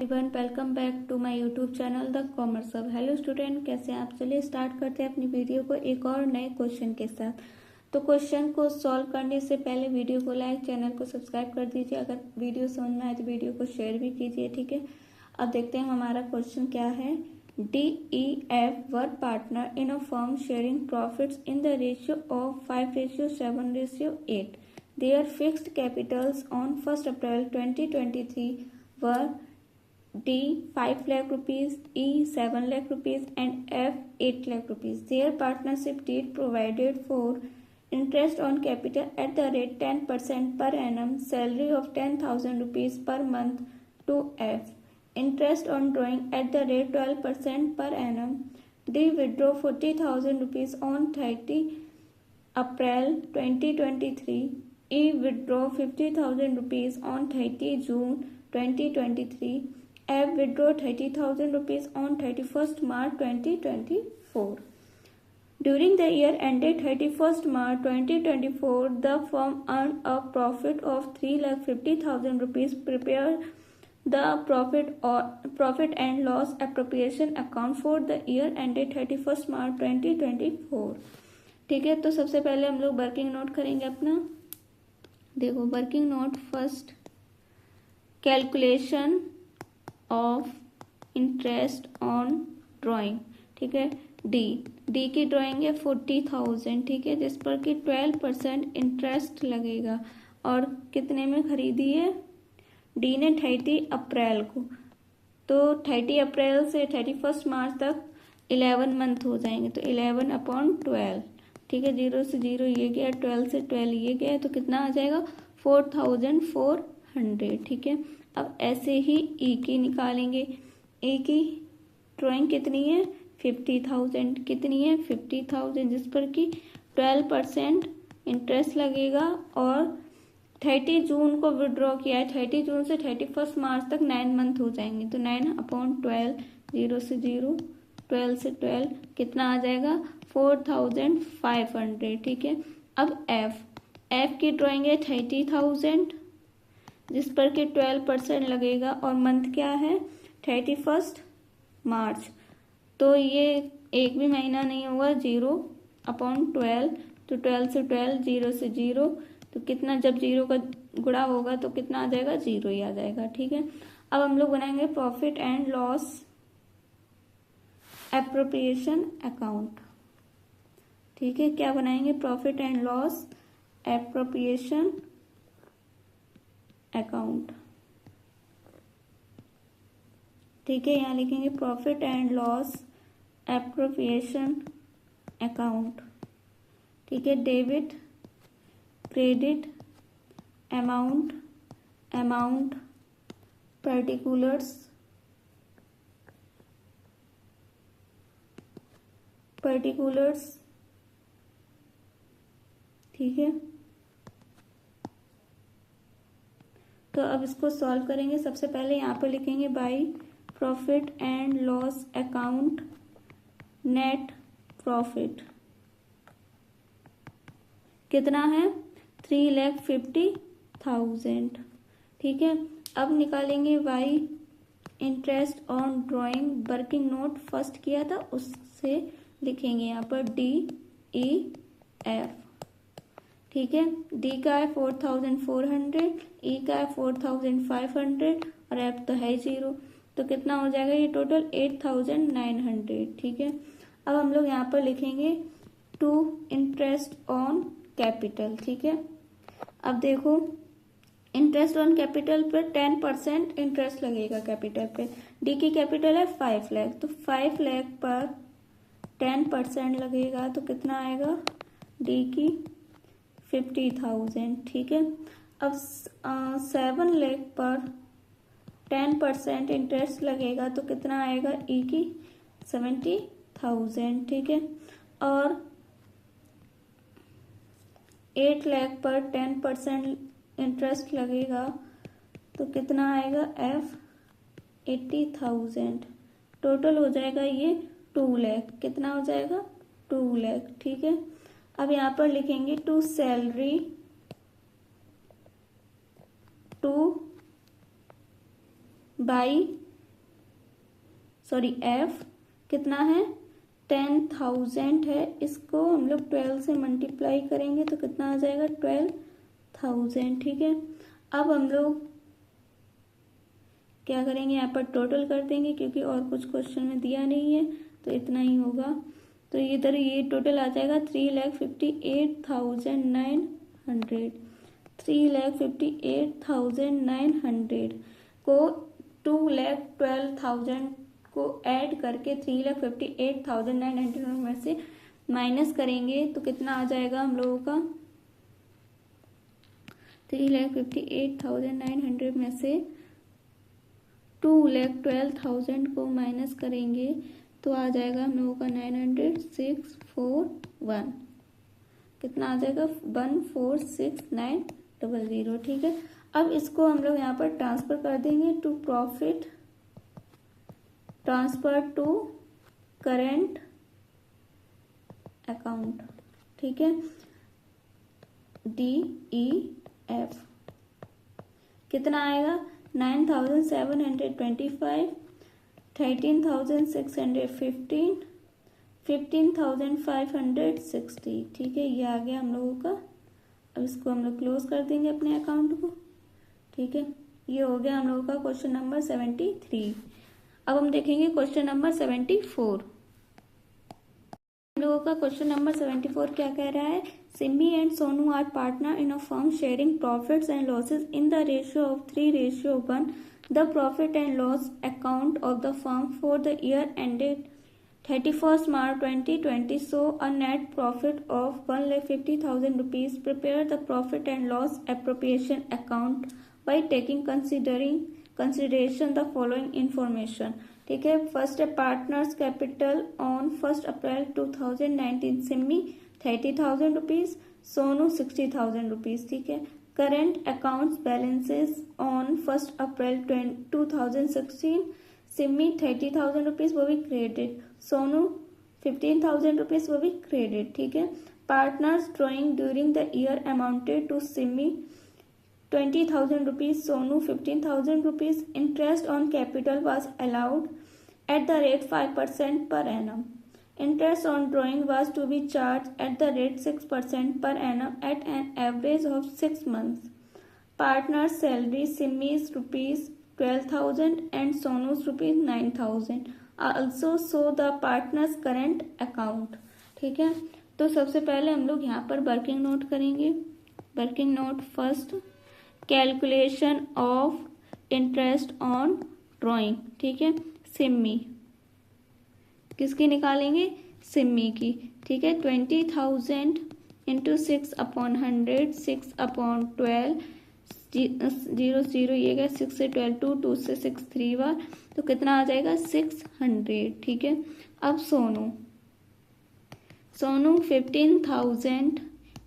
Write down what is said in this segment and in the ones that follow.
Everyone, welcome back to my YouTube channel the commerce hub. Hello student, कैसे हैं आप? चलिए स्टार्ट करते हैं अपनी वीडियो को एक और नए क्वेश्चन के साथ। तो क्वेश्चन को सॉल्व करने से पहले वीडियो को लाइक, चैनल को सब्सक्राइब कर दीजिए। अगर वीडियो समझ में आए तो वीडियो को शेयर भी कीजिए, ठीक है। अब देखते हैं हमारा क्वेश्चन क्या है। DEF were partner in a firm sharing profits in the ratio of 5:7:8। Their fixed capitals on 1st April 2023 were D 5 lakh rupees, E 7 lakh rupees and F 8 lakh rupees. Their partnership deed provided for interest on capital at the rate 10% per annum, salary of 10,000 rupees per month to F, interest on drawing at the rate 12% per annum. D withdraw 40,000 rupees on 30 April 2023. E withdraw 50,000 rupees on 30 June 2023. F withdraw 30,000 rupees on 31st March 2024. During the year ended 31st March 2024, the firm earned a profit of 3,50,000 rupees. Prepare the profit and loss appropriation account for the year ended 31st March 2024. ठीक है, तो सबसे पहले हम लोग working note करेंगे अपना। देखो, working note first, calculation of interest on drawing, ठीक है। डी की ड्राइंग है 40,000, ठीक है, जिस पर कि 12% इंटरेस्ट लगेगा। और कितने में खरीदी है? डी ने 30 अप्रैल को, तो 30 अप्रैल से 31 मार्च तक 11 मंथ हो जाएंगे, तो 11/12, ठीक है। 0 से 0 ये गया, 12 से 12 ये गया, तो कितना आ जाएगा? 4,400, ठीक है। अब ऐसे ही ई की निकालेंगे। ए की ड्राइंग कितनी है? 50,000। कितनी है? 50,000, जिस पर कि 12% इंटरेस्ट लगेगा। और 30 जून को विड्रॉ किया है, 30 जून से 31 मार्च तक 9 मंथ हो जाएंगे, तो 9/12, 0 से 0, 12 से 12, कितना आ जाएगा? 4,500, ठीक है। अब एफ की ड्राइंग है 30,000, जिस पर कि 12% लगेगा। और मंथ क्या है? 31 मार्च, तो ये एक भी महीना नहीं होगा। 0/12, तो 12 से 12, 0 से 0, तो कितना? जब 0 का गुणा होगा तो कितना आ जाएगा? 0 ही आ जाएगा, ठीक है। अब हम लोग बनाएंगे profit and loss appropriation account, ठीक है। क्या बनाएंगे? Profit and loss appropriation account, ठीक है। यहाँ लिखेंगे profit and loss appropriation account, ठीक है। डेबिट, क्रेडिट, अमाउंट, पर्टिकुलर्स, ठीक है। तो अब इसको सॉल्व करेंगे। सबसे पहले यहाँ पर लिखेंगे by profit and loss account net profit कितना है? 3,50,000, ठीक है। अब निकालेंगे by interest on drawing. Working note first किया था, उससे लिखेंगे यहाँ पर DEF, ठीक है। डी का है 4,400, ई का है 4,500 और एफ तो है 0, तो कितना हो जाएगा ये टोटल? 8,900, ठीक है। अब हम लोग यहाँ पर लिखेंगे टू इंटरेस्ट ऑन कैपिटल, ठीक है। अब देखो, इंटरेस्ट ऑन कैपिटल पर 10% इंटरेस्ट लगेगा कैपिटल पे। डी की कैपिटल है 5 लाख, तो 5 लाख पर 10% लगेगा, तो कितना आएगा? डी की 50,000, ठीक है। अब 7 लाख पर 10% इंटरेस्ट लगेगा, तो कितना आएगा? ई की 70,000, ठीक है। और 8 लाख पर 10% इंटरेस्ट लगेगा, तो कितना आएगा? एफ 80,000, टोटल हो जाएगा ये 2 लाख। कितना हो जाएगा? 2 लाख, ठीक है। अब यहाँ पर लिखेंगे to salary, to by sorry F कितना है 10,000 है, इसको हम लोग 12 से मल्टीप्लाई करेंगे तो कितना आ जाएगा 12,000। ठीक है, अब हम लोग क्या करेंगे, यहाँ पर टोटल कर देंगे क्योंकि और कुछ क्वेश्चन में दिया नहीं है तो इतना ही होगा। तो इधर ये टोटल आ जाएगा 3,58,900। 3,58,900 को 2,12,000 को ऐड करके 3,58,900 में से माइनस करेंगे तो कितना आ जाएगा हम लोगों का 3,58,900 में से 2,12,000 को माइनस करेंगे तो आ जाएगा हम लोगों का 900,641। कितना आ जाएगा 146900। ठीक है, अब इसको हम लोग यहाँ पर ट्रांसफर कर देंगे to profit, transfer to current account. ठीक है, DEF कितना आएगा 9,725, 13,615, 15,560। ठीक है, ये आ गया हम लोगों का। अब इसको हम लोग क्लोज कर देंगे अपने अकाउंट को। ठीक है, ये हो गया हम लोगों का क्वेश्चन नंबर 73। अब हम देखेंगे क्वेश्चन नंबर 74। हम लोगों का क्वेश्चन नंबर 74 क्या कह रहा है, Simi and Sonu are partner in a firm sharing profits and losses in the ratio of 3:1। The profit and loss account of the firm for the year ended 31st March 2020 saw a net profit of 1,50,000 rupees. Prepare the profit and loss appropriation account by taking consideration the following information. ठीक है, first है partners capital on 1 April 2019 Simi 30,000 rupees, Sonu 60,000 rupees. ठीक है, current accounts balances on 1 April 2016 Simi 30,000 rupees वो भी credit, Sonu 15,000 rupees वो भी credit. ठीक है, partners drawing during the year amounted to Simi 20,000 rupees, Sonu 15,000 rupees. Interest on capital was allowed at the rate 5% per annum. Interest on drawing was to be charged at the rate 6% per annum at an average of 6 months. Partners' salary Simi's rupees 12,000 and Sonu's rupees 9,000. Also show the partners' current account. ठीक है, तो सबसे पहले हम लोग यहाँ पर working note करेंगे। Working note first, calculation of interest on drawing. ठीक है, सिमी किसकी निकालेंगे, सिमी की। ठीक है, 20,000 इंटू 6/100, 6/12, 0 ये गया 6 से 12, 2 से 6 3 बार, तो कितना आ जाएगा 600। ठीक है, अब सोनू 15,000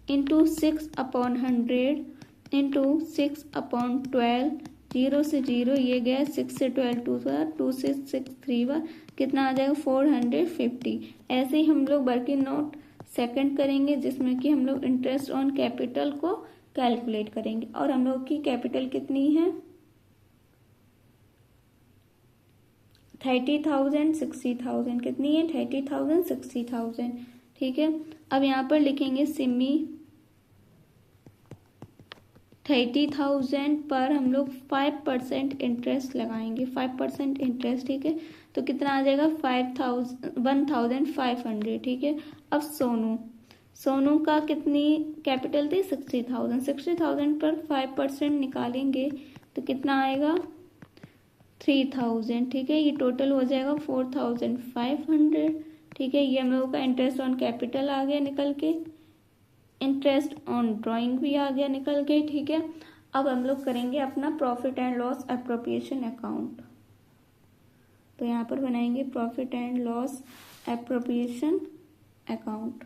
इंटू 6/100 इंटू 6/12, 0 से 0 ये गया 6 से 12 2 बार, 2 से 6 3 बार, कितना आ जाएगा 450। ऐसे ही हम लोग वर्किंग नोट सेकंड करेंगे जिसमें कि हम लोग इंटरेस्ट ऑन कैपिटल को कैलकुलेट करेंगे। और हम लोग की कैपिटल कितनी है 30,000 60,000, कितनी है 30,000 60,000। ठीक है, अब यहाँ पर लिखेंगे सिमी 30,000 पर हम लोग 5% इंटरेस्ट लगाएंगे, 5% इंटरेस्ट। ठीक है, तो कितना आ जाएगा 1,500। ठीक है, अब सोनू का कितनी कैपिटल थी 60,000, 60,000 पर 5% निकालेंगे तो कितना आएगा 3,000। ठीक है, ये टोटल हो जाएगा 4,500। ठीक है, ये हम लोगों का इंटरेस्ट ऑन कैपिटल आ गया निकल के, इंटरेस्ट ऑन ड्राइंग भी आ गया निकल के। ठीक है, अब हम लोग करेंगे अपना profit and loss appropriation account. तो यहाँ पर बनाएंगे profit and loss appropriation account.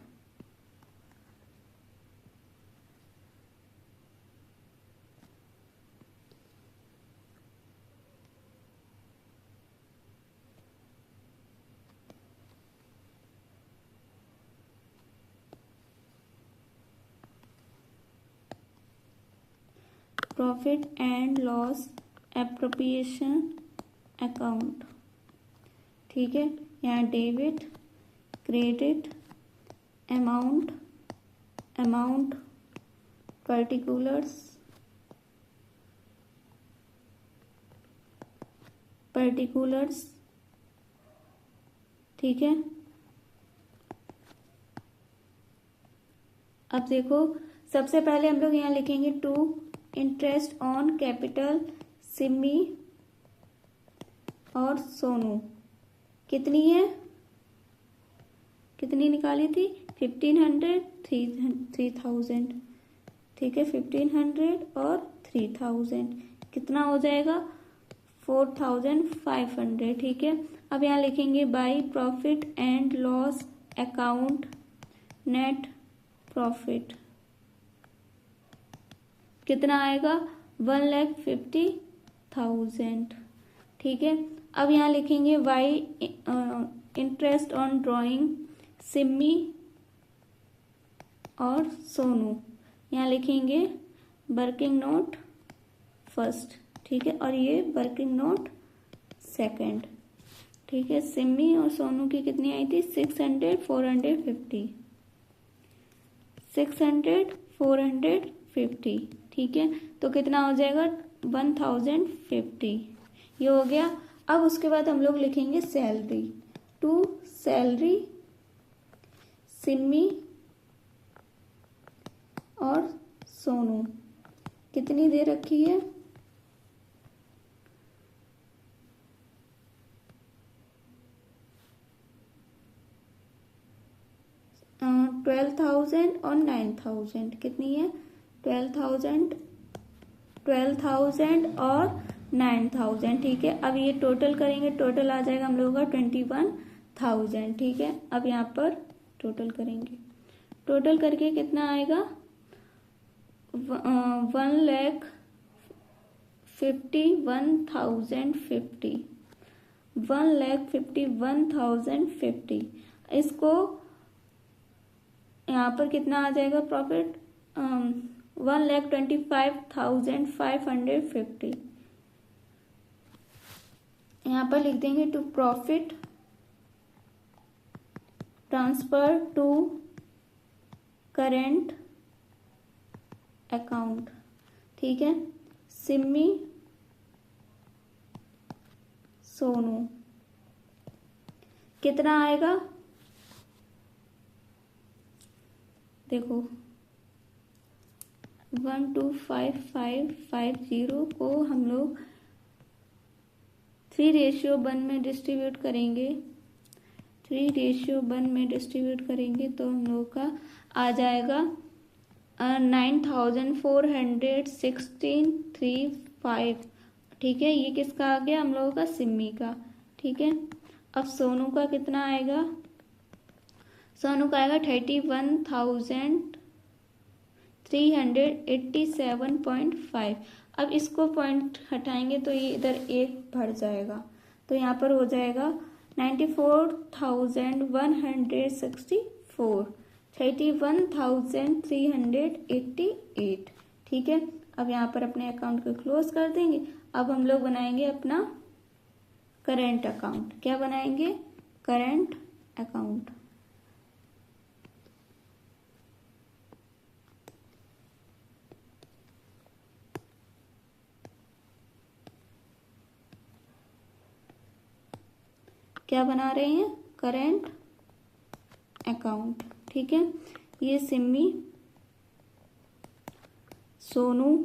Profit and loss appropriation account. ठीक है। यहाँ debit, credit, amount, amount, particulars, particulars, ठीक है। अब देखो सबसे पहले हम लोग यहाँ लिखेंगे to interest on capital Simi और सोनू। कितनी है, कितनी निकाली थी? 1500, 3000, ठीक है। 1500 और 3000 कितना हो जाएगा? 4500, ठीक है। अब यहाँ लिखेंगे by profit and loss account net profit कितना आएगा? 1,50,000, ठीक है। अब यहाँ लिखेंगे by interest on drawing Simi और सोनू। यहाँ लिखेंगे वर्किंग नोट फर्स्ट, ठीक है, और ये वर्किंग नोट सेकंड, ठीक है। सिमी और सोनू की कितनी आई थी? 600, 450, 600, 450, ठीक है। तो कितना हो जाएगा? 1050, ये हो गया। अब उसके बाद हम लोग लिखेंगे सैलरी, टू सैलरी सिमी और सोनू। कितनी दे रखी है? 12,000 और 9,000 कितनी है? 12,000 और 9,000, ठीक है। अब ये टोटल करेंगे, टोटल आ जाएगा हम लोगों का 21,000, ठीक है। अब यहाँ पर टोटल करेंगे, टोटल करके कितना आएगा? 1,51,050, 1,51,050। इसको यहाँ पर कितना आ जाएगा प्रॉफिट? 1,25,550। यहाँ पर लिख देंगे to profit transfer to current account, ठीक है। सिमी सोनू कितना आएगा? देखो 125,550 को हम लोग 3:1 में डिस्ट्रीब्यूट करेंगे, 3:1 में डिस्ट्रीब्यूट करेंगे तो हम लोग का आ जाएगा 9,416.35, ठीक है। ये किसका आ गया? हम लोगों का सिमी का, ठीक है। अब सोनू का कितना आएगा? सोनू का आएगा 31,387.5। अब इसको पॉइंट हटाएंगे तो ये इधर एक बढ़ जाएगा, तो यहाँ पर हो जाएगा 94,164, 31,388, ठीक है। अब यहाँ पर अपने अकाउंट को क्लोज कर देंगे। अब हम लोग बनाएंगे अपना करेंट अकाउंट। क्या बनाएंगे? Current account. क्या बना रहे हैं? करेंट अकाउंट, ठीक है। ये सिमी सोनू,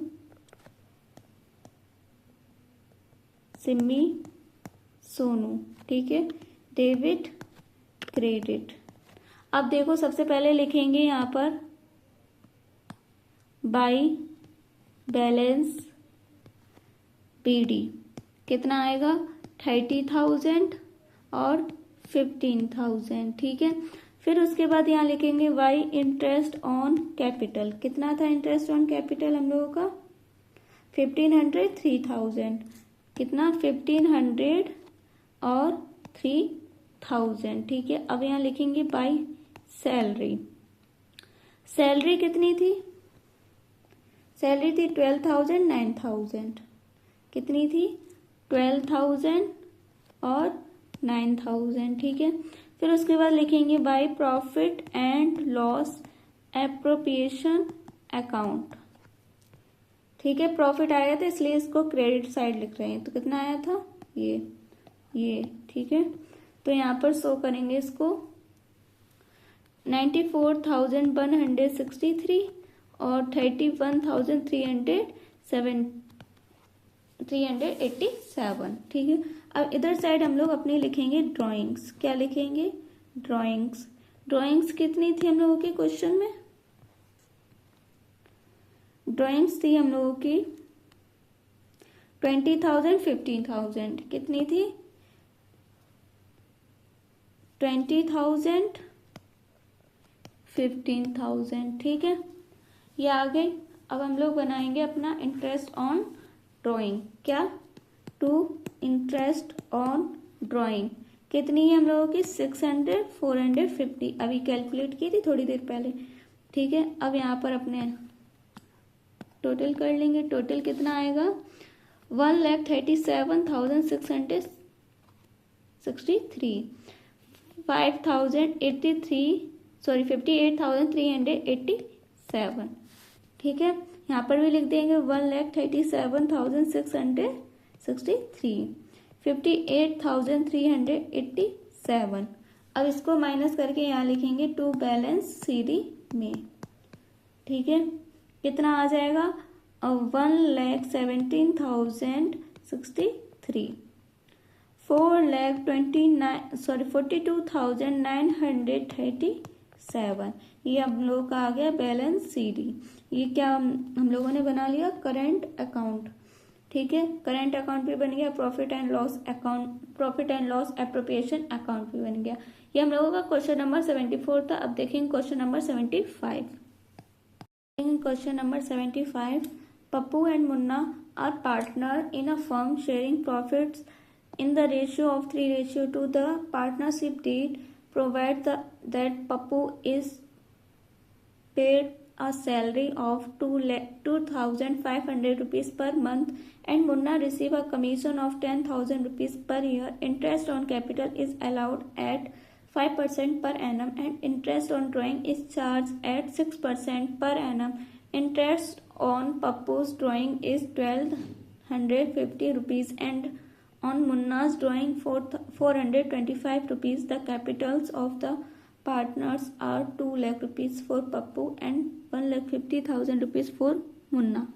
सिमी सोनू, ठीक है। Debit credit. अब देखो सबसे पहले लिखेंगे यहाँ पर बाई बैलेंस बीडी। कितना आएगा? 30,000 और 15,000, ठीक है। फिर उसके बाद यहाँ लिखेंगे वाई इंटरेस्ट ऑन कैपिटल। कितना था इंटरेस्ट ऑन कैपिटल हम लोगों का? 1,500, 3,000। कितना? 1,500 और 3,000, ठीक है। अब यहाँ लिखेंगे बाई सैलरी। सैलरी कितनी थी? सैलरी थी 12,000, 9,000। कितनी थी? 12,000 और 9,000। ठीक है, फिर उसके बाद लिखेंगे by profit and loss appropriation account. ठीक है, प्रॉफिट आया था इसलिए इसको क्रेडिट साइड लिख रहे हैं। तो कितना आया था, ये। ठीक है, तो यहाँ पर शो करेंगे इसको 94,163 और 31,387। ठीक है, अब इधर साइड हम लोग अपनी लिखेंगे ड्राइंग्स। क्या लिखेंगे, ड्राइंग्स कितनी थी हम लोगों के क्वेश्चन में, ड्राइंग्स थी हम लोगों की 20,000 15,000। कितनी थी, 20,000 15,000। ठीक है, ये आ गई। अब हम लोग बनाएंगे अपना इंटरेस्ट ऑन ड्राइंग। क्या, टू इंटरेस्ट ऑन ड्राइंग कितनी है हम लोगों की 600 450, अभी कैलकुलेट की थी थोड़ी देर पहले। ठीक है, अब यहाँ पर अपने टोटल कर लेंगे। टोटल कितना आएगा 1,37,663, 58,387। ठीक है, यहाँ पर भी लिख देंगे 1,37,663, 58,387। अब इसको माइनस करके यहाँ लिखेंगे टू बैलेंस सीडी में। ठीक है, कितना आ जाएगा 1,17,063, 42,937। ये हम लोग का आ गया बैलेंस सीडी। ये क्या हम लोगों ने बना लिया, करंट अकाउंट। ठीक है, करंट अकाउंट भी बन गया, profit and loss account, profit and loss appropriation account भी बन गया। ये हम लोगों का क्वेश्चन नंबर 74 था। अब देखेंगे question number 75। Question number 75, Pappu and Munna are partner in a firm sharing profits in the ratio of 3:2. The partnership deed provides that Pappu is paid a salary of 2,500 rupees per month and Munna receive a commission of 10,000 rupees per year. Interest on capital is allowed at 5% per annum and interest on drawing is charged at 6% per annum. Interest on Pappu's drawing is 1,250 rupees and on Munna's drawing 425 rupees. The capitals of the partners are 2 lakh rupees for Pappu and 1,50,000 rupees for Munna,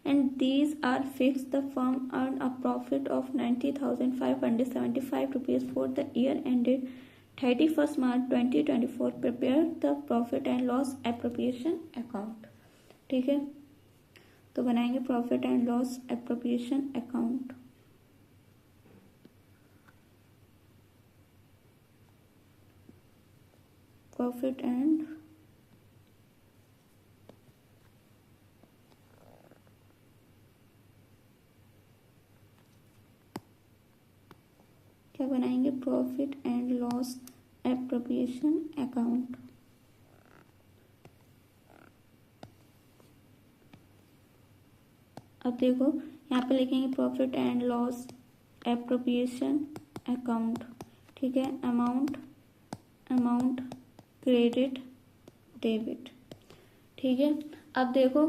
and these are fixed. The firm earned a profit of 90,575 rupees for the year ended 31st March 2024. Prepare the profit and loss appropriation account. ठीक है, तो बनाएंगे profit and loss appropriation account. Profit and क्या बनाएंगे, profit and loss appropriation account. अब देखो यहाँ पे लिखेंगे profit and loss appropriation account. ठीक है, अमाउंट क्रेडिट डेबिट। ठीक है, अब देखो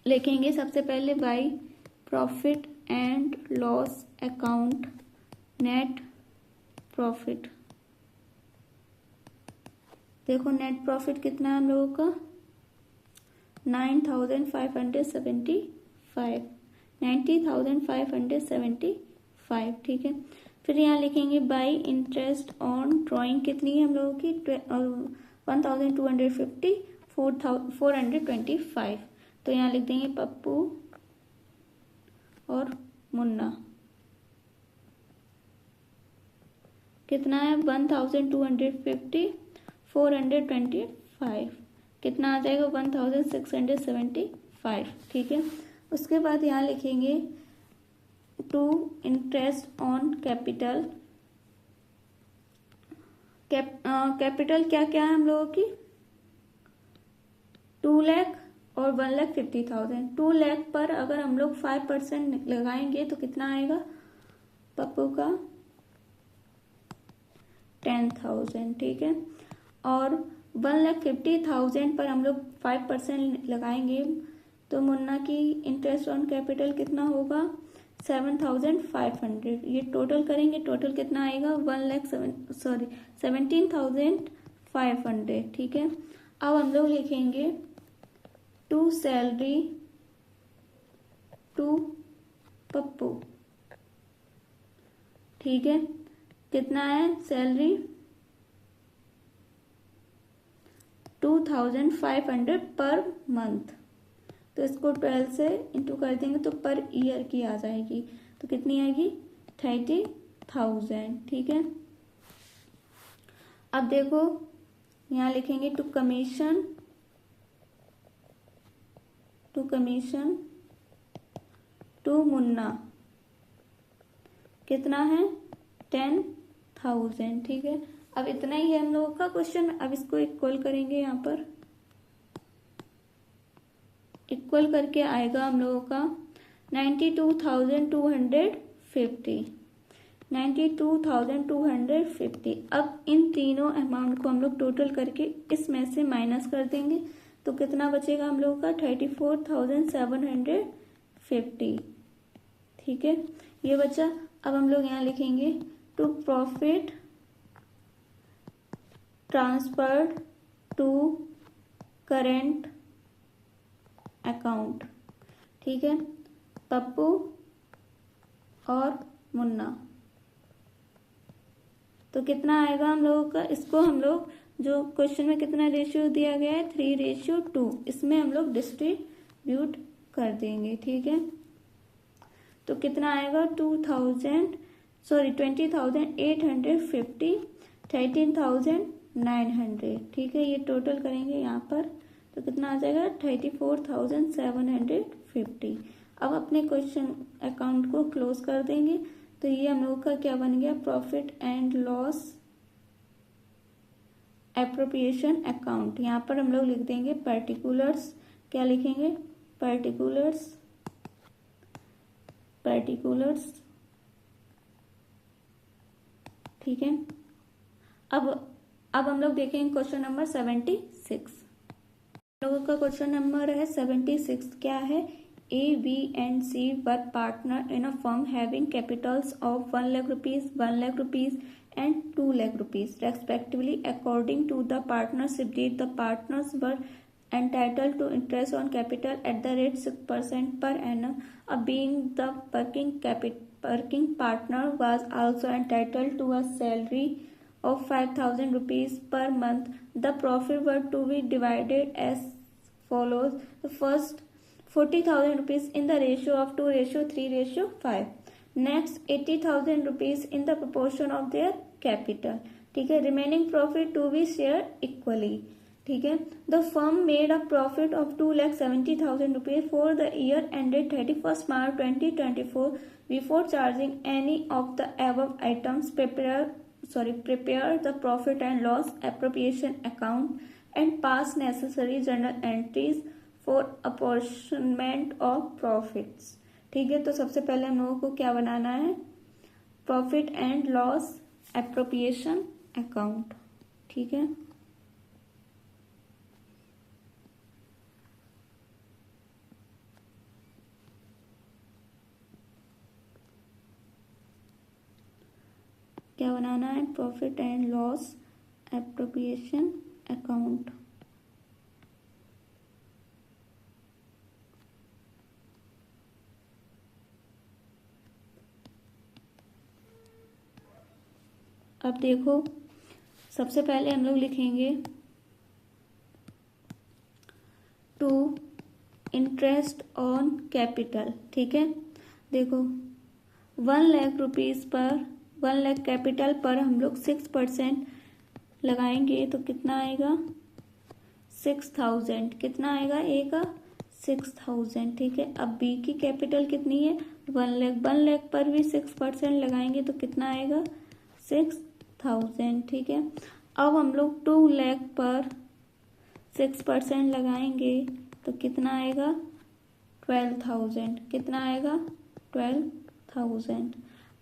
लिखेंगे सबसे पहले by profit and loss account net profit. देखो नेट प्रॉफिट कितना है हम लोगों का 90,575, 90,575। ठीक है, फिर यहाँ लिखेंगे बाय इंटरेस्ट ऑन ड्राइंग कितनी है हम लोगों की 1,250, 425। तो यहाँ लिख देंगे पप्पू और मुन्ना कितना है 1,250, 425 कितना आ जाएगा 1,675। ठीक है, उसके बाद यहाँ लिखेंगे to interest on capital. Capital क्या क्या है हम लोगों की 2 लाख और 1,50,000। 2 लाख पर अगर हम लोग 5% लगाएंगे तो कितना आएगा पप्पू का 10,000, ठीक है। और 1,50,000 पर हम लोग 5% लगाएंगे तो मुन्ना की इंटरेस्ट ऑन कैपिटल कितना होगा 7,500। ये टोटल करेंगे, टोटल कितना आएगा 17,500, ठीक है। अब हम लोग लिखेंगे टू सैलरी टू पप्पू, ठीक है। कितना है सैलरी 2,500 पर मंथ, तो इसको 12 से इंटू कर देंगे तो पर ईयर की आ जाएगी, तो कितनी आएगी 30,000, ठीक है। अब देखो यहाँ लिखेंगे टू कमीशन टू मुन्ना कितना है 10,000, ठीक है। अब इतना ही है हम लोगों का क्वेश्चन। अब इसको इक्वल करेंगे, यहाँ पर इक्वल करके आएगा हम लोगों का 92,250। अब इन तीनों अमाउंट को हम लोग टोटल करके इसमें से माइनस कर देंगे तो कितना बचेगा हम लोगों का 34,750, ठीक है। ये बचा। अब हम लोग यहाँ लिखेंगे to profit transferred to current account, ठीक है, पप्पू और मुन्ना। तो कितना आएगा हम लोगों का, इसको हम लोग जो क्वेश्चन में कितना रेशियो दिया गया है 3:2, इसमें हम लोग डिस्ट्रीब्यूट कर देंगे, ठीक है। तो कितना आएगा 20,850, 13,900, ठीक है। ये टोटल करेंगे यहाँ पर तो कितना आ जाएगा 34,750। अब अपने क्वेश्चन अकाउंट को क्लोज कर देंगे। तो ये हम लोग का क्या बन गया profit and loss appropriation account. यहाँ पर हम लोग लिख देंगे पर्टिकुलर्स, क्या लिखेंगे पर्टिकुलर्स, ठीक है। अब हम लोग देखेंगे क्वेश्चन नंबर 76। लोगों का क्वेश्चन नंबर है 76। क्या है A, B and C were partner in a firm having capitals of 1 lakh rupees, 1 lakh rupees and 2 lakh rupees respectively. According to the partnership deed, the partners were entitled to interest on capital at the rate 6% per annum. Being the working partner was also entitled to a salary of 5,000 rupees per month. The profit were to be divided as follows. The first 40,000 rupees in the ratio of 2:3:5. Next 80,000 rupees in the proportion of their capital, ठीक है। Remaining profit to be shared equally, ठीक है। The firm made a profit of 2,70,000 rupees for the year ended 31st March 2024. Before charging any of the above items, prepare the profit and loss appropriation account and pass necessary journal entries for apportionment of profits, ठीक है। तो सबसे पहले हम लोगों को क्या बनाना है profit and loss appropriation account, ठीक है। क्या बनाना है profit and loss appropriation account. अब देखो सबसे पहले हम लोग लिखेंगे टू इंटरेस्ट ऑन कैपिटल, ठीक है। देखो 1 lakh rupees per 1 lakh capital पर हम लोग 6% लगाएंगे तो कितना आएगा 6,000, कितना आएगा ए का 6,000, ठीक है। अब बी की कैपिटल कितनी है 1 लाख, 1 लाख पर भी 6% लगाएंगे तो कितना आएगा 6,000, ठीक है। अब हम लोग 2 लाख पर 6% लगाएंगे तो कितना आएगा 12,000, कितना आएगा 12,000।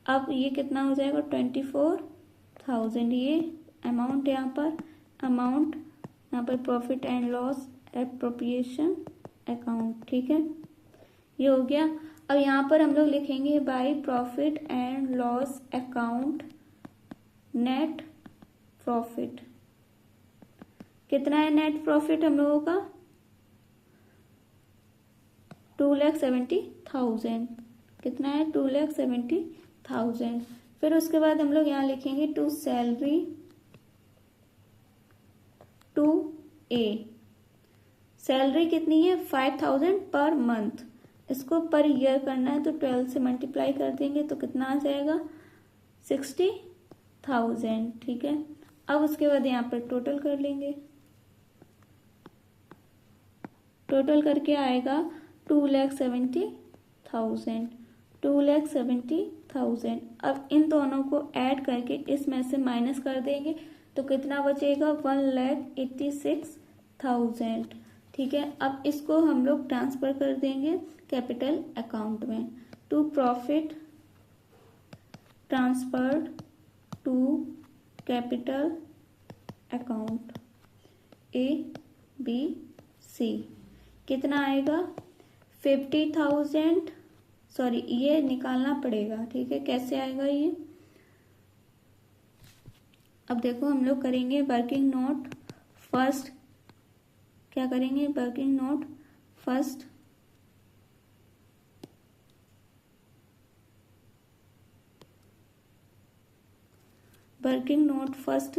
अब ये कितना हो जाएगा 24,000, ये अमाउंट यहाँ पर, अमाउंट यहाँ पर profit and loss appropriation account, ठीक है, ये हो गया। अब यहाँ पर हम लोग लिखेंगे by profit and loss account net profit. कितना है नेट प्रॉफिट हम लोगों का 2,70,000, कितना है 2,70,000। फिर उसके बाद हम लोग यहाँ लिखेंगे to salary to A, salary कितनी है 5,000 पर मंथ, इसको पर ईयर करना है तो 12 से मल्टीप्लाई कर देंगे तो कितना आ जाएगा 60,000, ठीक है। अब उसके बाद यहाँ पर टोटल कर लेंगे, टोटल करके आएगा 2,70,000, 2,70,000। अब इन दोनों को ऐड करके इसमें से माइनस कर देंगे तो कितना बचेगा 1,86,000, ठीक है। अब इसको हम लोग ट्रांसफर कर देंगे कैपिटल अकाउंट में, to profit transferred to capital account ABC, कितना आएगा 50,000, सॉरी ये निकालना पड़ेगा, ठीक है, कैसे आएगा ये। अब देखो हम लोग करेंगे वर्किंग नोट फर्स्ट, क्या करेंगे working note first, working note first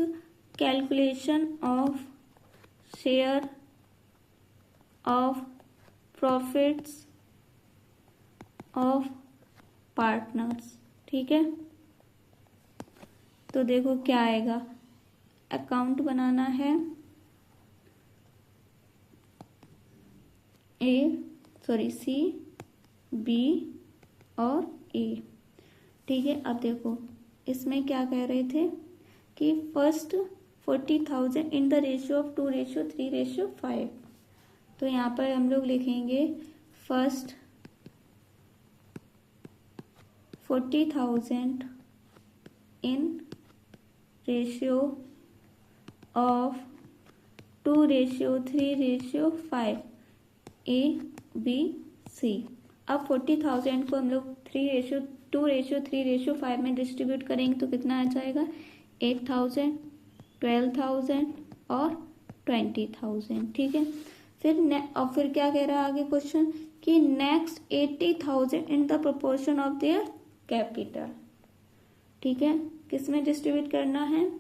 calculation of share of profits of partners, ठीक है। तो देखो क्या आएगा, अकाउंट बनाना है C, B और A, ठीक है। अब देखो इसमें क्या कह रहे थे कि first 40,000 in the ratio of 2:3:5, तो यहाँ पर हम लोग लिखेंगे first 40,000 in ratio of 2:3:5 ABC। अब 40,000 को हम लोग 2:3:5 में डिस्ट्रीब्यूट करेंगे तो कितना आ जाएगा 8,000, 12,000 और 20,000, ठीक है। फिर क्या कह रहा है आगे क्वेश्चन कि next 80,000 in the proportion of their capital, ठीक है, किस में डिस्ट्रीब्यूट करना है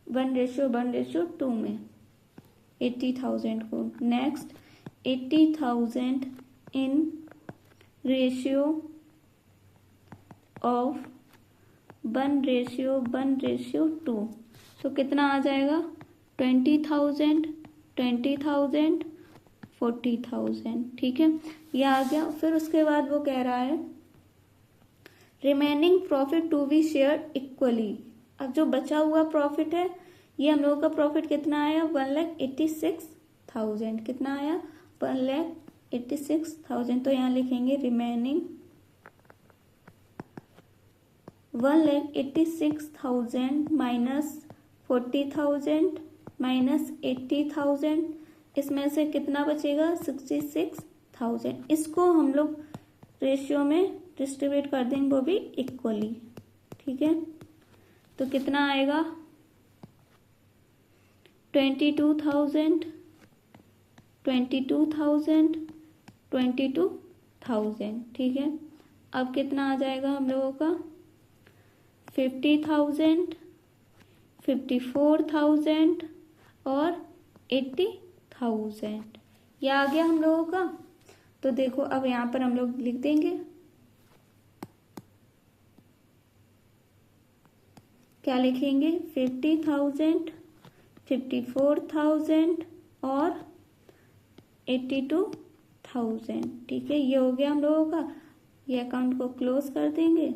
1:1:2 में 80,000 को। नेक्स्ट 80,000 इन रेशियो ऑफ 1:1:2, तो कितना आ जाएगा 20,000, 20,000, 40,000, ठीक है, ये आ गया। फिर उसके बाद वो कह रहा है remaining profit to be share equally. अब जो बचा हुआ प्रॉफिट है ये हम लोगों का प्रॉफिट कितना आया 1,86,000, कितना आया 1,86,000, तो यहाँ लिखेंगे रिमेनिंग 1,86,000 माइनस 40,000 माइनस 80,000, इसमें से कितना बचेगा 66,000। इसको हम लोग रेशियो में डिस्ट्रीब्यूट कर देंगे वो भी इक्वली, ठीक है। तो कितना आएगा 22,000, 22,000, 22,000, ठीक है। अब कितना आ जाएगा हम लोगों का 50,000, 54,000 और 80,000, ये आ गया हम लोगों का। तो देखो अब यहाँ पर हम लोग लिख देंगे, क्या लिखेंगे 50,000, 54,000 और 82,000, ठीक है, ये हो गया हम लोगों का। ये अकाउंट को क्लोज कर देंगे,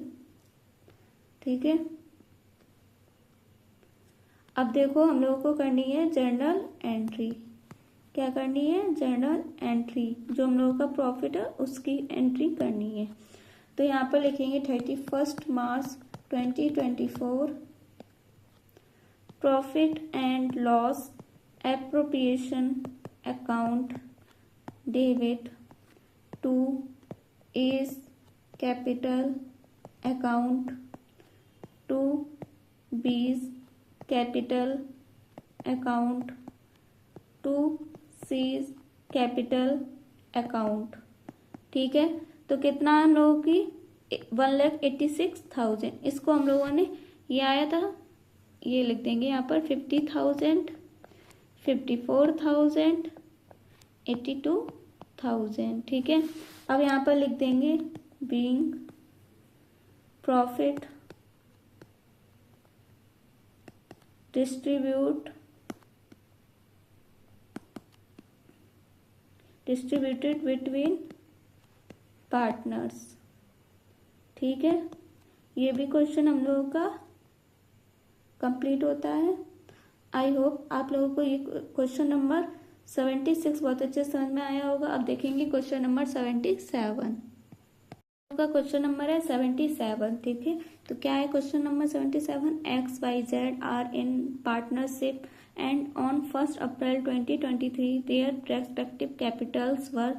ठीक है। अब देखो हम लोगों को करनी है जर्नल एंट्री, क्या करनी है, जर्नल एंट्री, जो हम लोगों का प्रॉफिट है उसकी एंट्री करनी है। तो यहाँ पर लिखेंगे 31 मार्च 2024 profit and loss appropriation account debit to A's capital account to B's capital account to C's capital account. ठीक है, तो कितना हम लोगों की 1,86,000, इसको हम लोगों ने ये आया था, ये लिख देंगे यहाँ पर 50,000, 54,000, 82,000। ठीक है, अब यहाँ पर लिख देंगे being profit distributed between partners. ठीक है, ये भी क्वेश्चन हम लोगों का कंप्लीट होता है। आई होप आप लोगों को ये क्वेश्चन नंबर 76 बहुत अच्छे समझ में आया होगा। अब देखेंगे क्वेश्चन नंबर 77 का क्वेश्चन नंबर है 77। ठीक है, तो क्या है question number 77? XYZ are in partnership and on 1st April 2023 their respective capitals were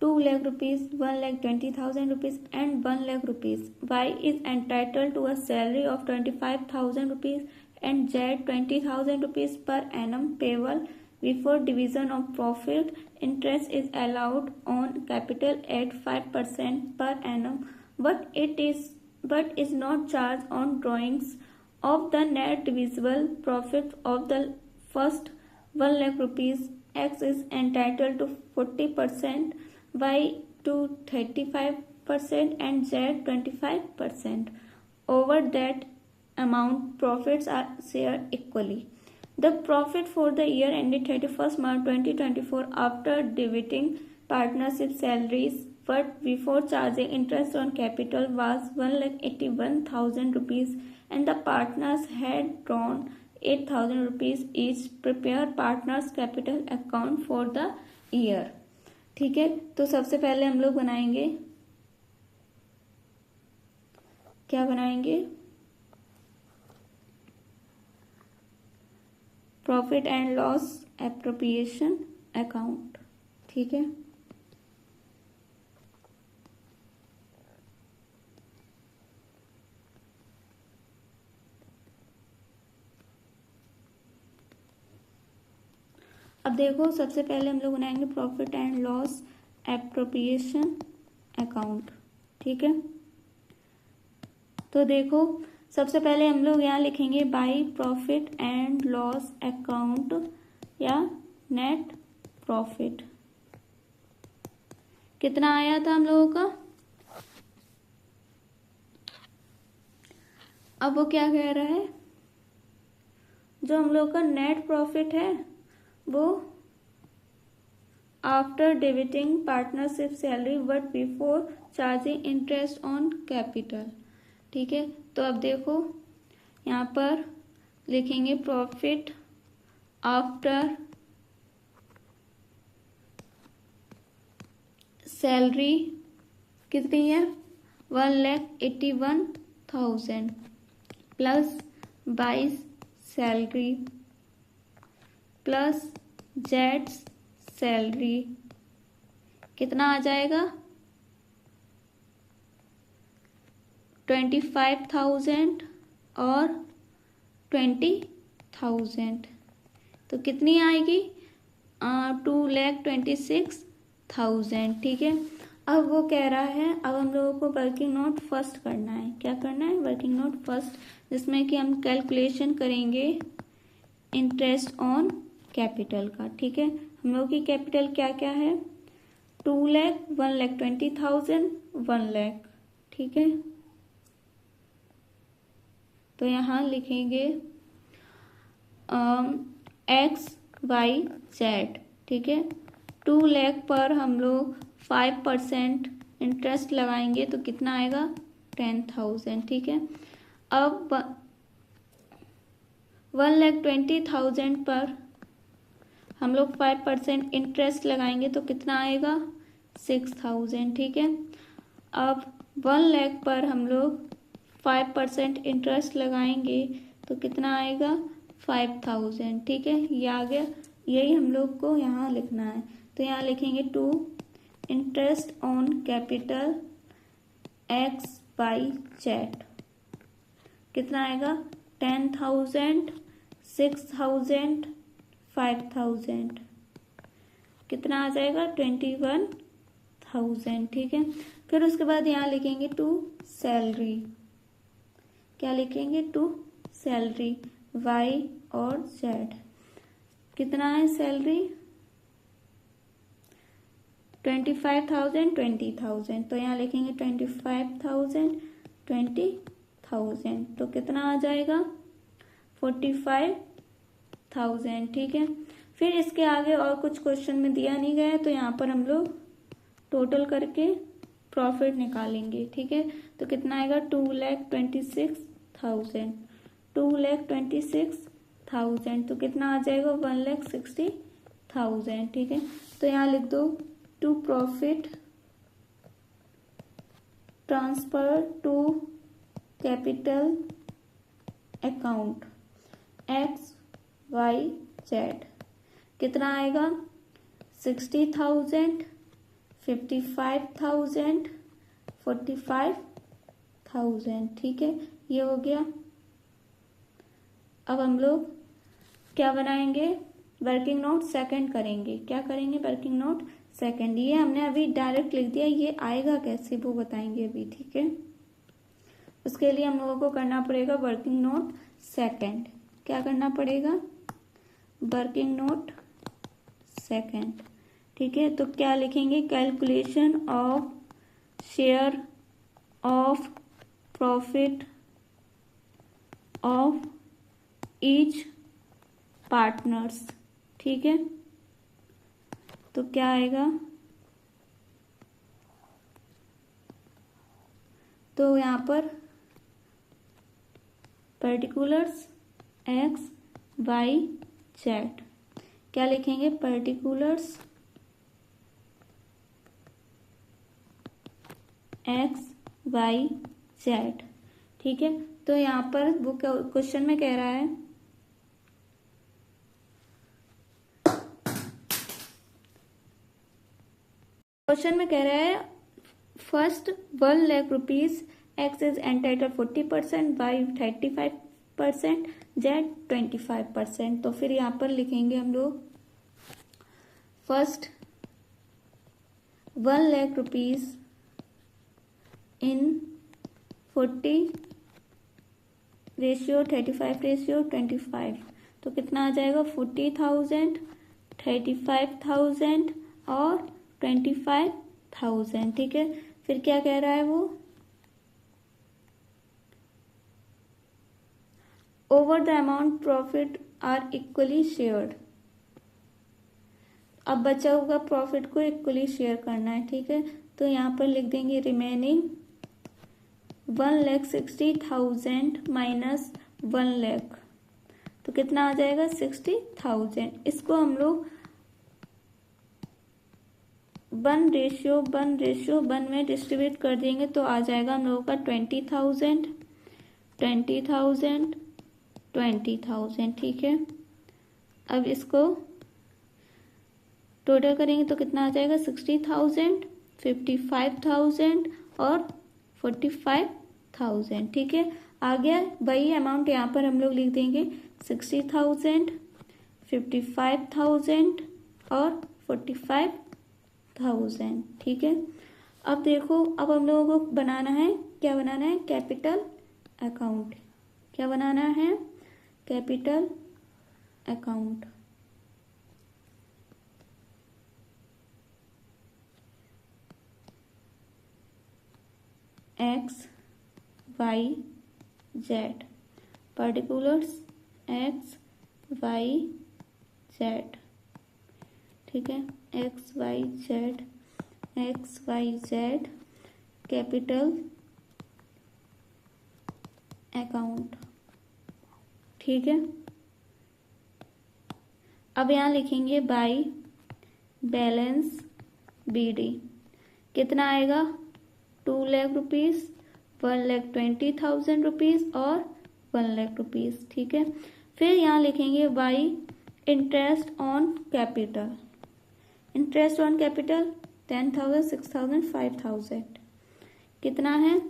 2 lakh rupees, 1,20,000 rupees and 1 lakh rupees. Y is entitled to a salary of 25,000 rupees and Z 20,000 rupees per annum payable before division of profit. Interest is allowed on capital at 5% per annum, but is not charged on drawings of the net divisible profit of the first 1 lakh rupees. X is entitled to 40%, Y to 35% and Z 25%. Over that amount, profits are shared equally. The profit for the year ended 31st March 2024 after debiting partnership salaries but before charging interest on capital was 1,81,000 rupees and the partners had drawn 8,000 rupees each. Prepare partners capital account for the year. ठीक है, तो सबसे पहले हम लोग बनाएंगे, क्या बनाएंगे, profit and loss appropriation account. ठीक है, अब देखो सबसे पहले हम लोग बनाएंगे profit and loss appropriation account. ठीक है, तो देखो सबसे पहले हम लोग यहाँ लिखेंगे by profit and loss account या नेट प्रॉफिट। कितना आया था हम लोगों का? अब वो क्या कह रहा है, जो हम लोग का नेट प्रॉफिट है वो after debiting partnership salary but before charging interest on capital. ठीक है, तो अब देखो यहाँ पर लिखेंगे प्रॉफिट आफ्टर सैलरी कितनी है, 1,81,000 plus 22 salary plus jets salary कितना आ जाएगा, 25,000 और 20,000, तो कितनी आएगी, 2,26,000। ठीक है, अब वो कह रहा है अब हम लोगों को वर्किंग नोट फर्स्ट करना है। क्या करना है, वर्किंग नोट फर्स्ट, जिसमें कि हम कैलकुलेशन करेंगे इंटरेस्ट ऑन कैपिटल का। ठीक है, हम लोग की कैपिटल क्या क्या है, 2 लाख, 1,20,000, 1 लाख। ठीक है, तो यहाँ लिखेंगे XYZ। ठीक है, 2 लाख पर हम लोग 5% इंटरेस्ट लगाएंगे तो कितना आएगा, 10,000। ठीक है, अब 1,20,000 पर हम लोग 5% इंटरेस्ट लगाएंगे तो कितना आएगा 6,000। ठीक है, अब 1 लाख पर हम लोग 5% इंटरेस्ट लगाएंगे तो कितना आएगा 5,000। ठीक है, ये आ गया। यही हम लोग को यहाँ लिखना है, तो यहाँ लिखेंगे to interest on capital X Y Z कितना आएगा 10,000, 6,000, 5,000 कितना आ जाएगा 21,000। ठीक है, फिर उसके बाद यहाँ लिखेंगे टू सैलरी, क्या लिखेंगे टू सैलरी वाई और जेड कितना है सैलरी 25,000, 20,000, तो यहाँ लिखेंगे 25,000, 20,000 तो कितना आ जाएगा 45,000। ठीक है, फिर इसके आगे और कुछ क्वेश्चन में दिया नहीं गया है, तो यहाँ पर हम लोग टोटल करके प्रॉफिट निकालेंगे। ठीक है, तो कितना आएगा 2,26,000, 2,26,000 तो कितना आ जाएगा 1,60,000। ठीक है, तो यहाँ लिख दो to profit transfer to capital account X Y Z कितना आएगा 60,000, 55,000, 45,000। ठीक है, ये हो गया। अब हम लोग क्या बनाएंगे वर्किंग नोट सेकंड करेंगे। क्या करेंगे वर्किंग नोट सेकंड, ये हमने अभी डायरेक्ट लिख दिया, ये आएगा कैसे वो बताएंगे अभी। ठीक है, उसके लिए हम लोगों को करना पड़ेगा वर्किंग नोट सेकंड। क्या करना पड़ेगा वर्किंग नोट सेकंड। ठीक है, तो क्या लिखेंगे calculation of share of profit of each partners. ठीक है, तो क्या आएगा, तो यहाँ पर पर्टिकुलर्स एक्स वाई जेड क्या लिखेंगे पर्टिकुलर्स एक्स वाई जेड। ठीक है, तो यहाँ पर वो क्वेश्चन में कह रहा है first 1 lakh rupees X is entitle 40%, Y 35%, Z 25%। तो फिर यहाँ पर लिखेंगे हम लोग first 1 lakh rupees in 40 ratio 35 ratio 25 तो कितना आ जाएगा 40,000, 35,000 और 25,000। ठीक है, फिर क्या कह रहा है वो over the amount profit are equally shared. अब बचा हुआ प्रॉफिट को इक्वली शेयर करना है। ठीक है, तो यहाँ पर लिख देंगे रिमेनिंग 1,60,000 माइनस 1 लाख तो कितना आ जाएगा 60,000। इसको हम लोग 1:1 में डिस्ट्रीब्यूट कर देंगे तो आ जाएगा हम लोगों का 20,000, 20,000, 20,000। ठीक है, अब इसको टोटल करेंगे तो कितना आ जाएगा 60,000, 55,000 और 45,000। ठीक है, आ गया वही अमाउंट यहाँ पर हम लोग लिख देंगे 60,000, 55,000 और 45,000। ठीक है, अब देखो अब हम लोगों को बनाना है क्या बनाना है कैपिटल अकाउंट। क्या बनाना है capital account. X Y Z particulars X Y Z. ठीक है, X Y Z, X Y Z capital account. ठीक है, अब यहाँ लिखेंगे बाई बैलेंस BD, कितना आएगा 2 लाख रुपीज, 1,20,000 रुपीज और 1 लाख रुपीज। ठीक है, फिर यहाँ लिखेंगे by interest on capital, interest on capital 10,000, 6,000, 5,000, कितना है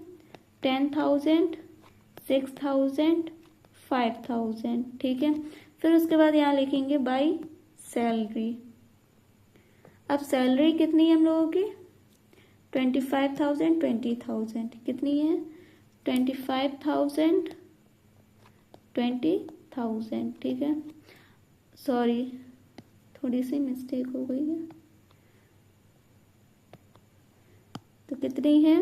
10,000, 6,000, 5,000। ठीक है, फिर उसके बाद यहाँ लिखेंगे बाई सैलरी। अब सैलरी कितनी है हम लोगों की 25,000, 20,000, कितनी है 25,000, 20,000। ठीक है, सॉरी थोड़ी सी मिस्टेक हो गई है, तो कितनी है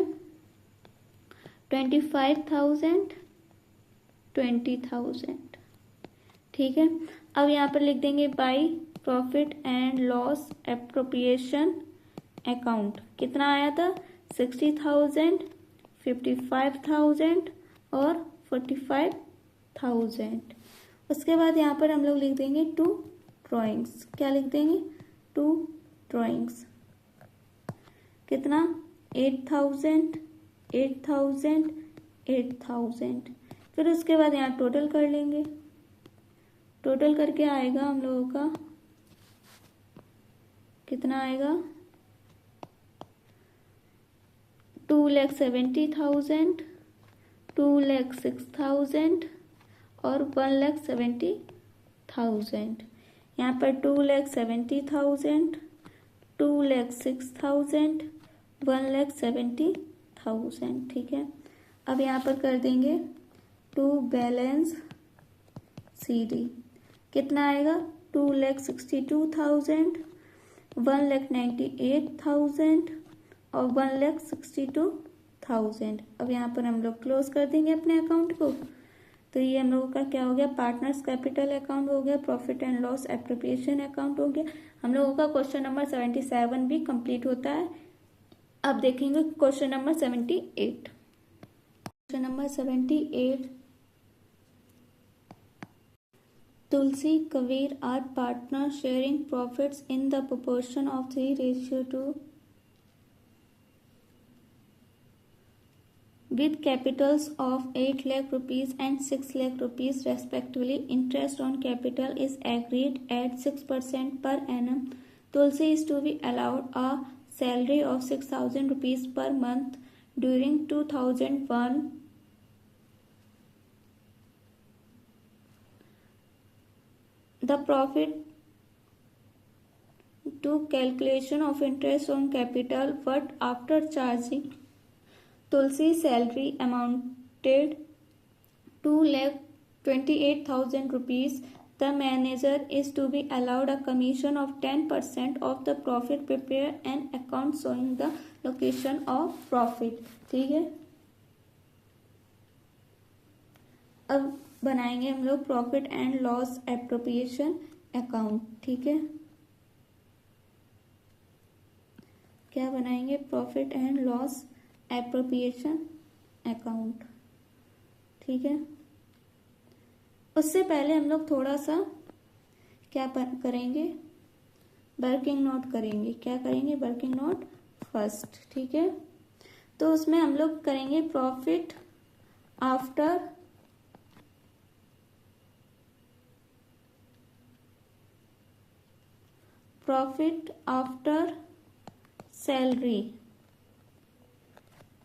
25,000, 20,000। ठीक है, अब यहाँ पर लिख देंगे by profit and loss appropriation account, कितना आया था 60,000, 55,000 और 45,000। उसके बाद यहाँ पर हम लोग लिख देंगे 2 ड्राइंग्स, क्या लिख देंगे 2 ड्राइंग्स, कितना 8,000, 8,000, 8,000। फिर उसके बाद यहाँ टोटल कर लेंगे, टोटल करके आएगा हम लोगों का कितना आएगा 2,70,000, 2,06,000 और 1,70,000। यहाँ पर 2,70,000, 2,06,000, 1,70,000। ठीक है, अब यहाँ पर कर देंगे 2 बैलेंस CD, कितना आएगा 2,62,000, 1,98,000 और 1,62,000। अब यहाँ पर हम लोग क्लोज कर देंगे अपने अकाउंट को। तो ये हम लोगों का क्या हो गया पार्टनर्स कैपिटल अकाउंट हो गया, profit and loss appropriation account हो गया। हम लोगों का क्वेश्चन नंबर 77 भी कंप्लीट होता है। अब देखेंगे question number 78। Question number 78, Tulsi, Kabir are partners sharing profits in the proportion of 3:2 with capitals of 8 lakh rupees and 6 lakh rupees respectively. Interest on capital is agreed at 6% per annum. Tulsi is to be allowed a salary of 6,000 rupees per month during 2001. The profit to calculation of interest on capital, but after charging Tulsi's salary amounted to 2,28,000 rupees, the manager is to be allowed a commission of 10% of the profit. Prepare an account showing the location of profit. ठीक है, अब बनाएंगे हम लोग profit and loss appropriation account. ठीक है, क्या बनाएंगे profit and loss appropriation account. ठीक है, उससे पहले हम लोग थोड़ा सा क्या करेंगे वर्किंग नोट करेंगे। क्या करेंगे वर्किंग नोट फर्स्ट। ठीक है, तो उसमें हम लोग करेंगे प्रॉफिट आफ्टर सैलरी,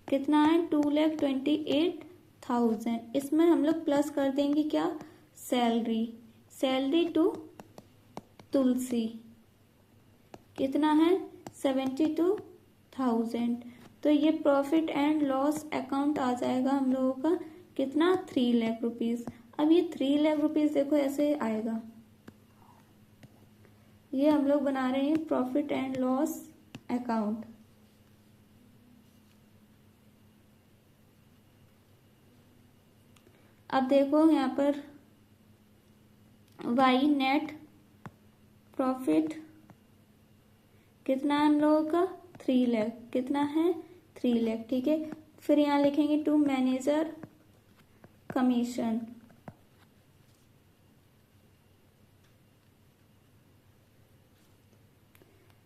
कितना है 2,28,000। इसमें हम लोग प्लस कर देंगे क्या सैलरी टू तुलसी, कितना है 72,000। तो ये प्रॉफिट एंड लॉस अकाउंट आ जाएगा हम लोगों का कितना 3 लाख रुपीज। अब ये 3 लाख रुपीज देखो ऐसे आएगा, ये हम लोग बना रहे हैं प्रॉफिट एंड लॉस अकाउंट। अब देखो यहाँ पर वाई नेट प्रॉफिट कितना है हम लोगों का 3 लाख, कितना है 3 लाख। ठीक है, फिर यहाँ लिखेंगे टू मैनेजर कमीशन,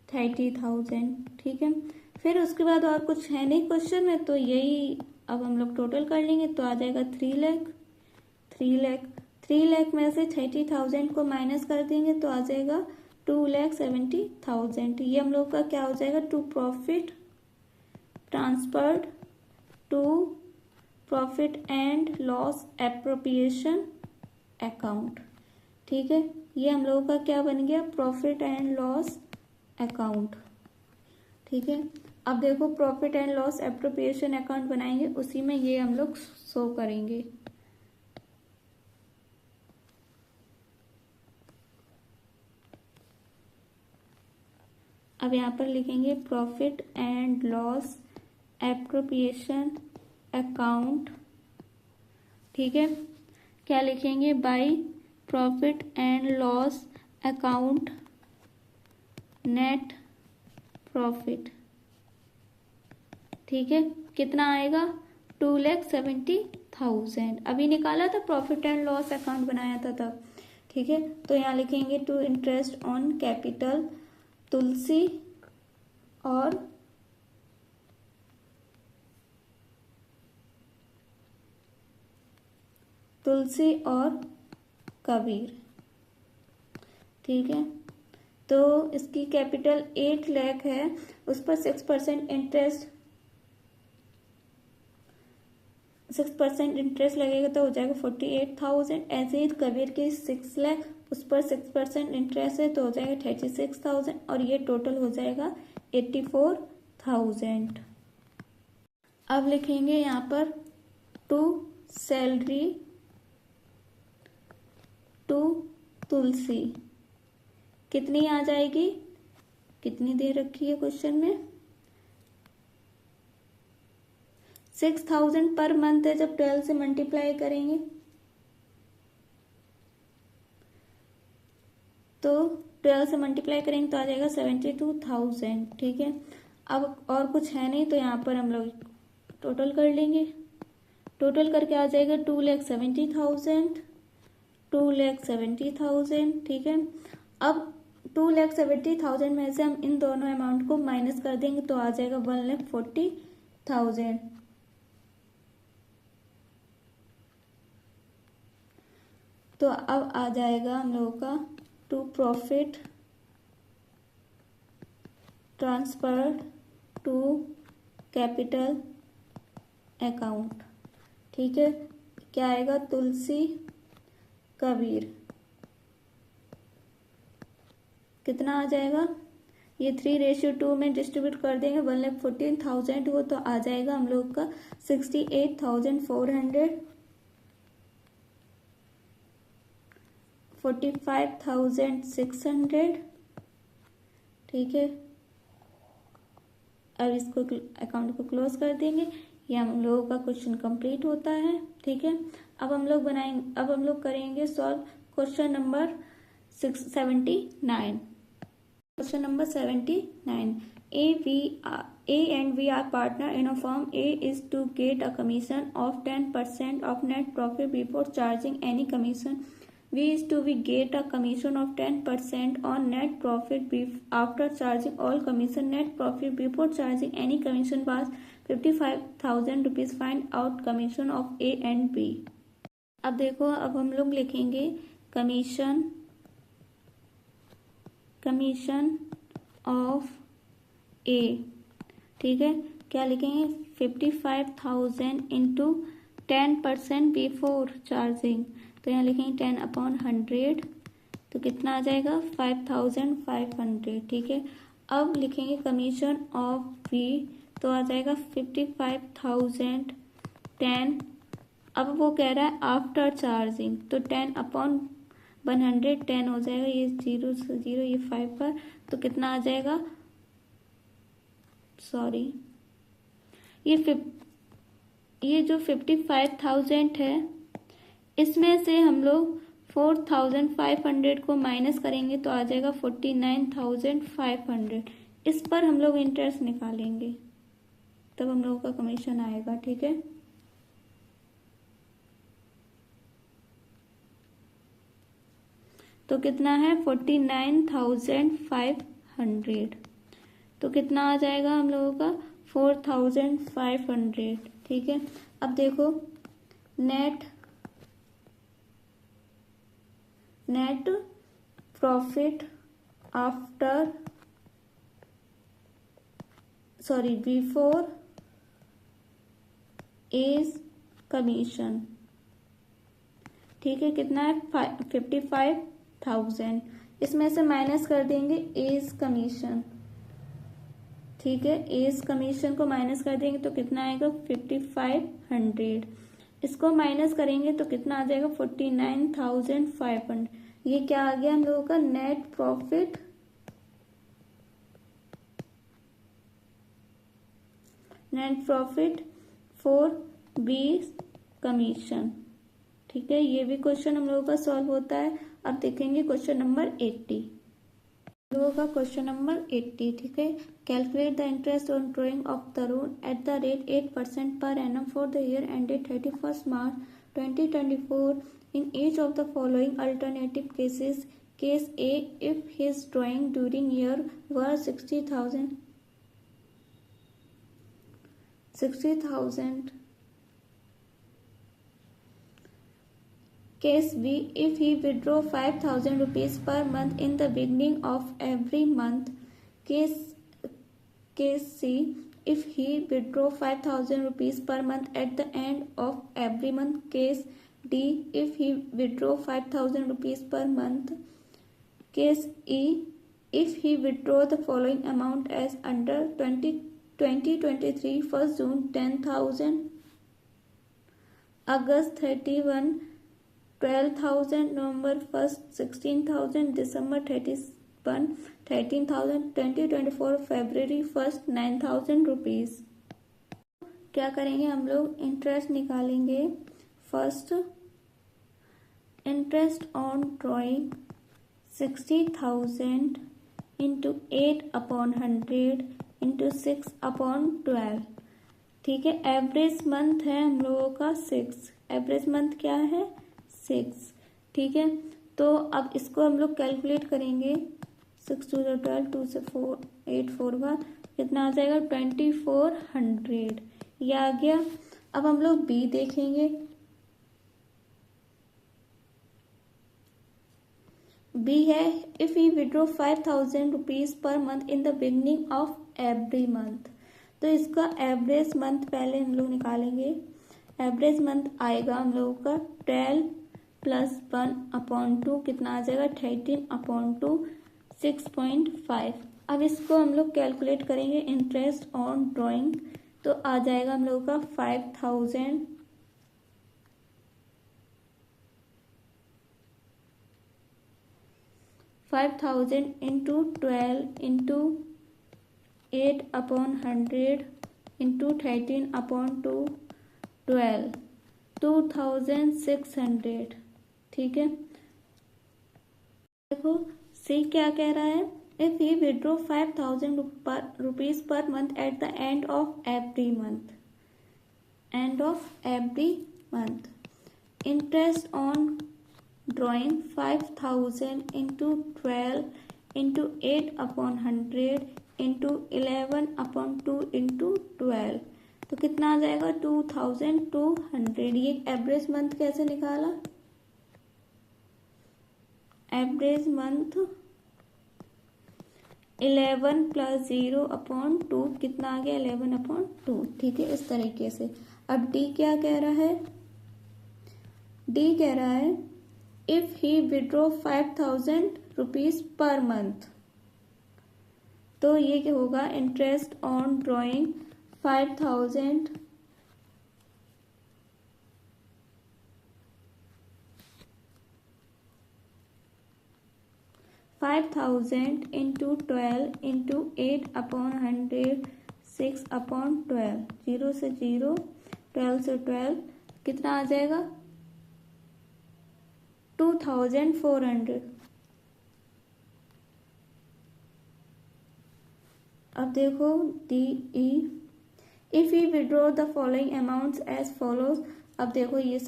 30,000, ठीक है। फिर उसके बाद और कुछ है नहीं क्वेश्चन में, तो यही अब हम लोग टोटल कर लेंगे, तो आ जाएगा 3 लाख में से 30,000 को माइनस कर देंगे तो आ जाएगा 2,70,000। ये हम लोग का क्या हो जाएगा, to profit transferred to profit and loss appropriation account, ठीक है। ये हम लोगों का क्या बन गया, प्रॉफिट एंड लॉस अकाउंट, ठीक है। अब देखो profit and loss appropriation account बनाएंगे, उसी में ये हम लोग शो करेंगे। अब यहाँ पर लिखेंगे profit and loss appropriation account, ठीक है। क्या लिखेंगे, by profit and loss account net profit, ठीक है। कितना आएगा, 2,70,000। अभी निकाला था, प्रॉफिट एंड लॉस अकाउंट बनाया था तब, ठीक है। तो यहाँ लिखेंगे टू इंटरेस्ट ऑन कैपिटल तुलसी और कबीर, ठीक है। तो इसकी कैपिटल 8 लाख है, उस पर 6% इंटरेस्ट लगेगा तो हो जाएगा 48,000। ऐसे ही कबीर की 6 लाख, उस पर 6% इंटरेस्ट है तो हो जाएगा 36,000, और ये टोटल हो जाएगा 84,000। अब लिखेंगे यहाँ पर टू सैलरी टू तुलसी, कितनी आ जाएगी, कितनी दे रखी है क्वेश्चन में, 6,000 पर मंथ है। जब 12 से मल्टीप्लाई करेंगे तो 12 से मल्टीप्लाई करेंगे तो आ जाएगा 72,000, ठीक है। अब और कुछ है नहीं, तो यहाँ पर हम लोग टोटल कर लेंगे। टोटल करके आ जाएगा 2,70,000, ठीक है। अब 2,70,000 में से हम इन दोनों अमाउंट को माइनस कर देंगे तो आ जाएगा 1,40,000। तो अब आ जाएगा हम लोगों का to profit transfer to capital account, ठीक है। क्या आएगा, तुलसी कबीर, कितना आ जाएगा, ये 3:2 में डिस्ट्रीब्यूट कर देंगे 1,14,000 को, तो आ जाएगा हम लोग का 68,400, 45,600, ठीक है। अब इसको अकाउंट को क्लोज कर देंगे। ये हम लोगों का क्वेश्चन कंप्लीट होता है, ठीक है। अब हम लोग करेंगे solve question number 79। Question number 79, A and V are partner in a firm. A is to get a commission of 10% of net profit before charging any commission. V is to be get a commission of 10% on net profit after charging all commission. Net profit before charging any commission was 55,000 rupees. Find out commission of A and B. अब देखो, अब हम लोग लिखेंगे commission of ए, ठीक है। क्या लिखेंगे, 55,000 इंटू 10% बिफोर चार्जिंग, तो यहाँ लिखेंगे 10/100, तो कितना आ जाएगा 5,500, ठीक है। अब लिखेंगे कमीशन ऑफ बी, तो आ जाएगा 55,000 10, अब वो कह रहा है आफ्टर चार्जिंग, तो 10/100 10 हो जाएगा, ये 0 से 0, ये 5 पर, तो कितना आ जाएगा, सॉरी, ये जो 55,000 है, इसमें से हम लोग 4,500 को माइनस करेंगे तो आ जाएगा 49,500। इस पर हम लोग इंटरेस्ट निकालेंगे, तब हम लोगों का कमीशन आएगा, ठीक है। तो कितना है 49,500, तो कितना आ जाएगा हम लोगों का 4500। ठीक है, अब देखो net profit after before is commission. ठीक है, कितना है 55,000। इसमें से माइनस कर देंगे एज कमीशन। ठीक है, एज कमीशन को माइनस कर देंगे तो कितना आएगा 5500। इसको माइनस करेंगे तो कितना आ जाएगा 49,500। ये क्या आ गया हम लोगों का net profit for B commission. ठीक है, ये भी क्वेश्चन हम लोगों का सॉल्व होता है। अब देखेंगे क्वेश्चन नंबर 80। हम लोगों का क्वेश्चन नंबर 80। ठीक है, calculate the interest on drawing of Tarun at the rate 8% per annum for the year ended 31 मार्च 2024 in each of the following alternative cases. Case A, if his drawing during year were 60,000. Case B, if he withdraw 5,000 rupees per month in the beginning of every month. Case C, if he withdraw 5,000 rupees per month at the end of every month. Case D, if he withdraw 5,000 rupees per month. Case E, if he withdraw the following amount as under 2023 1st June 10,000, August 31 12,000, November 1st 16,000, December 31 13,000, 2024 February 1st 9,000 rupees. क्या करेंगे हम लोग interest निकालेंगे। First interest on drawing 60,000 into 8/100 into 6/12। ठीक है, average month है हम लोगों का 6। एवरेज मंथ क्या है 6। ठीक है, तो अब इसको हम लोग कैलकुलेट करेंगे। 6 2 12, 2 से 4 8 4 बार कितना आ जाएगा 2400। ये आ गया। अब हम लोग बी देखेंगे। बी है if he withdraw 5,000 rupees per month in the beginning of every month. तो इसका एवरेज मंथ पहले हम लोग निकालेंगे। एवरेज मंथ आएगा हम लोगों का 12 + 1/2 कितना आ जाएगा 13/2 6.5। अब इसको हम लोग कैलकुलेट करेंगे इंटरेस्ट ऑन ड्रॉइंग। तो आ जाएगा हम लोगों का 5,000 इंटू 12 इंटू 8/100 इंटू 13/2 12 2,600। ठीक है, देखो सी क्या कह रहा है if he withdraw 5,000 rupees per month at the end of every month. Interest on drawing 5,000 into 12 into 8/100 into 11/2 into 12 तो कितना आ जाएगा 2,200। ये एवरेज मंथ कैसे निकाला। एवरेज मंथ 11 + 0/2 कितना आ गया 11/2। ठीक है, इस तरीके से। अब डी क्या कह रहा है। डी कह रहा है if he withdraw 5,000 rupees per month. तो ये क्या होगा interest on drawing 5,000 into 12 into 8/100 6/12 0 से 0 12 से 12 कितना आ जाएगा 2,400। अब देखो D E if you withdraw the following amounts as follows. अब देखो ये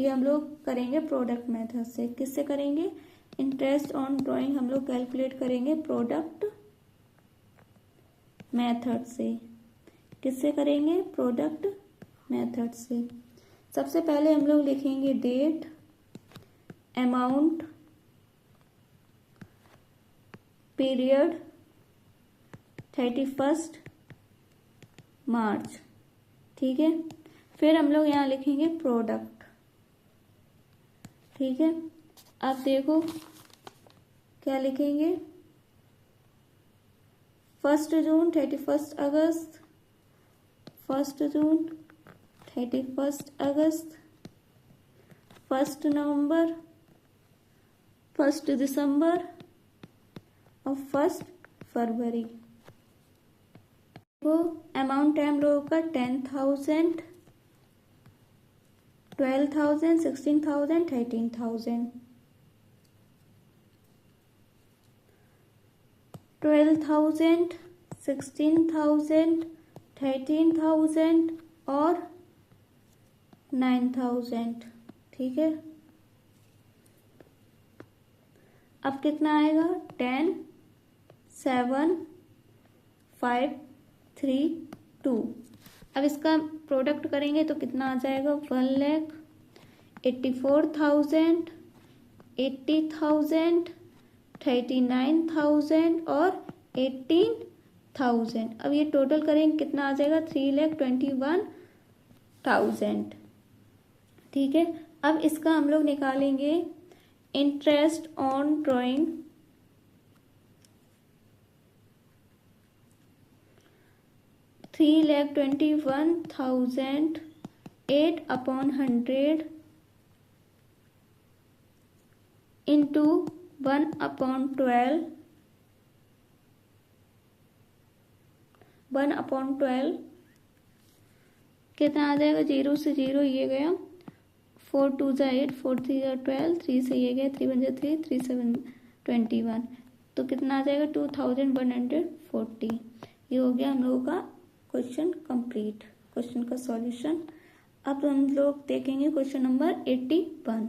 हम लोग करेंगे प्रोडक्ट मेथड से। किससे करेंगे इंटरेस्ट ऑन ड्रॉइंग हम लोग कैलकुलेट करेंगे प्रोडक्ट मेथड से। किससे करेंगे? प्रोडक्ट मेथड से। सबसे पहले हम लोग लिखेंगे डेट, अमाउंट, पीरियड 31 मार्च। ठीक है, फिर हम लोग यहाँ लिखेंगे प्रोडक्ट। ठीक है, अब देखो क्या लिखेंगे? 1 जून, 31 अगस्त, 1 जून, 31 अगस्त, 1 नवंबर, 1 दिसंबर और 1 फरवरी। वो अमाउंट है हम लोगों का 10,000, 12,000, 16,000, 13,000। 12,000, 16,000, 13,000 और 9,000। ठीक है, अब कितना आएगा? 10, 7, 5, 3, 2। अब इसका प्रोडक्ट करेंगे तो कितना आ जाएगा? 1,84,000, 80,000, 39,000 और 18,000। अब ये टोटल करेंगे कितना आ जाएगा? 3,21,000। ठीक है, अब इसका हम लोग निकालेंगे इंटरेस्ट ऑन ड्राइंग। 3,21,000 8/100 इंटू 1/12, 1/12 कितना आ जाएगा? 0 से 0 ये गया, 4 2 जा 8, 4 3 जा 12, 3 से ये गया, 3 1 जा 3, 3 7 21। तो कितना आ जाएगा? 2,140। ये हो गया हम लोगों का क्वेश्चन कंप्लीट, क्वेश्चन का सॉल्यूशन। अब हम लोग देखेंगे क्वेश्चन नंबर 81।